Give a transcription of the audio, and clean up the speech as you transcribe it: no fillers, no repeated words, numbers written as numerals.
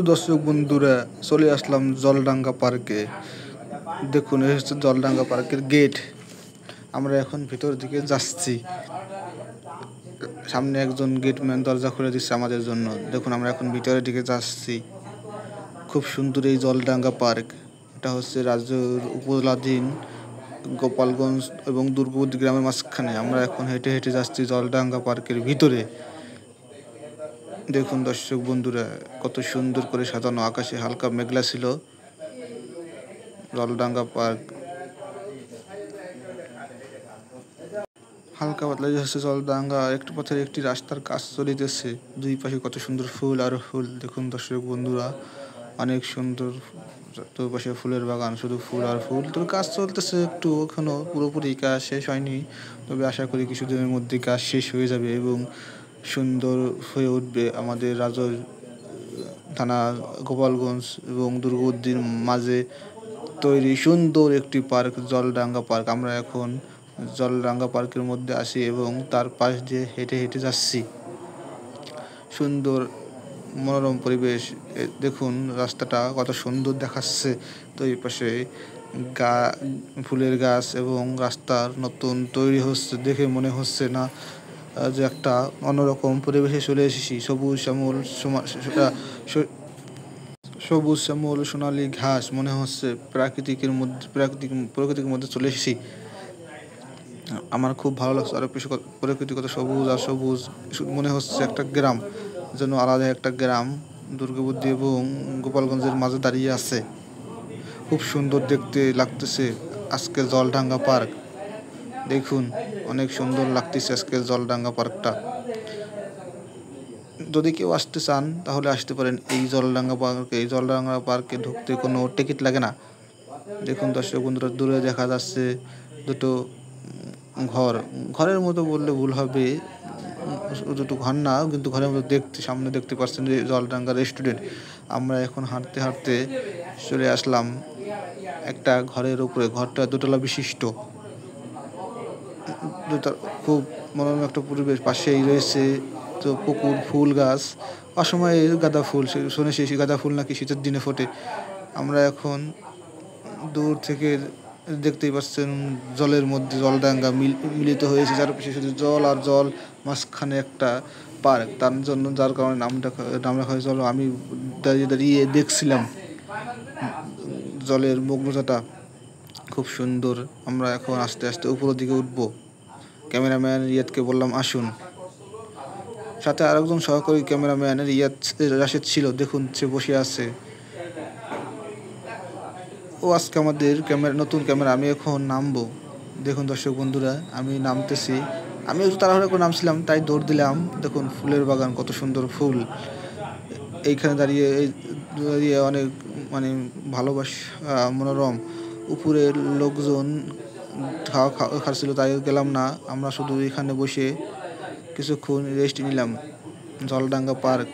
দর্শক বন্ধুরা, চলে আসলাম জলডাঙ্গা পার্কে। দেখুন, এই হচ্ছে জলডাঙ্গা পার্কের গেট। আমরা এখন ভিতর দিকে যাচ্ছি। সামনে একজন গেটম্যান দরজা খুলে দিচ্ছে আমাদের জন্য। দেখুন, আমরা এখন ভিতরের দিকে যাচ্ছি। খুব সুন্দর এই জলডাঙ্গা পার্ক। এটা হচ্ছে রাজৈর উপজেলাধীন গোপালগঞ্জ এবং দুর্গবতী গ্রামের মাঝখানে। আমরা এখন হেঁটে হেঁটে যাচ্ছি জলডাঙ্গা পার্কের ভিতরে। দেখুন দর্শক বন্ধুরা, কত সুন্দর করে সাজানো। আকাশে হালকা মেঘলা ছিল। জলডাঙ্গা পার্ক হালকা পাতলা হচ্ছে জলডাঙ্গা। একটু পথের একটি রাস্তার কাজ চলিতেছে। দুই পাশে কত সুন্দর ফুল আর ফুল। দেখুন দর্শক বন্ধুরা, অনেক সুন্দর। দুই পাশে ফুলের বাগান, শুধু ফুল আর ফুল। তবে কাজ চলতেছে, একটু এখনো পুরোপুরি কাজ শেষ হয়নি। তবে আশা করি কিছুদিনের মধ্যে কাজ শেষ হয়ে যাবে এবং সুন্দর হয়ে উঠবে আমাদের রাজৈর থানা, গোপালগঞ্জ এবং দুর্গবতীর মাঝে তৈরি সুন্দর একটি পার্ক, জলডাঙ্গা পার্ক। আমরা এখন জলডাঙ্গা পার্কের মধ্যে আসি এবং তার পাশ দিয়ে হেঁটে হেঁটে যাচ্ছি। সুন্দর মনোরম পরিবেশ। দেখুন রাস্তাটা কত সুন্দর দেখাচ্ছে। তো এই পাশে ফুলের গাছ এবং রাস্তার নতুন তৈরি হচ্ছে। দেখে মনে হচ্ছে না যে একটা অন্যরকম পরিবেশে চলে এসেছি। সবুজ শ্যামল সোনালী ঘাস, মনে হচ্ছে প্রকৃতির মধ্যে চলে এসেছি। আমার খুব ভালো লাগছে। আর প্রকৃতিগত সবুজ আর সবুজ, মনে হচ্ছে একটা গ্রাম, যেন আলাদা একটা গ্রাম দুর্গবতী এবং গোপালগঞ্জের মাঝে দাঁড়িয়ে আছে। খুব সুন্দর দেখতে লাগতেছে আজকের জলডাঙ্গা পার্ক। দেখুন, অনেক সুন্দর লাগতেছে আজকের জলডাঙ্গা পার্কটা। যদি কেউ আসতে চান তাহলে আসতে পারেন এই জলডাঙ্গা পার্কে। এই জলডাঙ্গা পার্কে ঢুকতে কোনো টিকিট লাগে না। দেখুন দর্শক বন্ধুরা, দূরে দেখা যাচ্ছে দুটো ঘরের মতো বললে ভুল হবে। দুটো ঘর না, কিন্তু ঘরের মতো দেখতে। সামনে দেখতে পাচ্ছেন যে জলডাঙ্গা রেস্টুরেন্ট। আমরা এখন হাঁটতে হাঁটতে চলে আসলাম একটা ঘরের উপরে। ঘরটা দোতলা বিশিষ্ট। খুব মনোরম একটা পরিবেশ। পাশেই রয়েছে তো পুকুর, ফুল গাছ, অসময়ে গাঁদা ফুল। শুনেছি গাঁদা ফুল নাকি শীতের দিনে ফোটে। আমরা এখন দূর থেকে দেখতেই পাচ্ছেন জলের মধ্যে জলডাঙ্গা মিলিত হয়েছে। চারপাশে শুধু জল আর জল, মাঝখানে একটা পার্ক। যার কারণে নাম রাখা হয়েছে। আমি দাঁড়িয়ে দাঁড়িয়ে দেখছিলাম জলের মগ্নতাটা, খুব সুন্দর। আমরা এখন আস্তে আস্তে উপরের দিকে উঠবো। ক্যামেরাম্যান রিয়াদকে বললাম আসুন। সাথে আরেকজন সহকারী ক্যামেরাম্যান রাশেদ ছিল। দেখুন, সে বসে আছে। ও আজকে আমাদের নতুন ক্যামেরা। আমি এখন নামবো। দেখুন দর্শক বন্ধুরা, আমি নামতেছি। আমি একটু তাড়াহুড়ো করে নামছিলাম, তাই দৌড় দিলাম। দেখুন ফুলের বাগান, কত সুন্দর ফুল। এইখানে দাঁড়িয়ে অনেক ভালোবাসা, মনোরম। উপরের লোকজন খাচ্ছিল, তাই গেলাম না। আমরা শুধু এখানে বসে কিছুক্ষণ রেস্ট নিলাম। জলডাঙ্গা পার্ক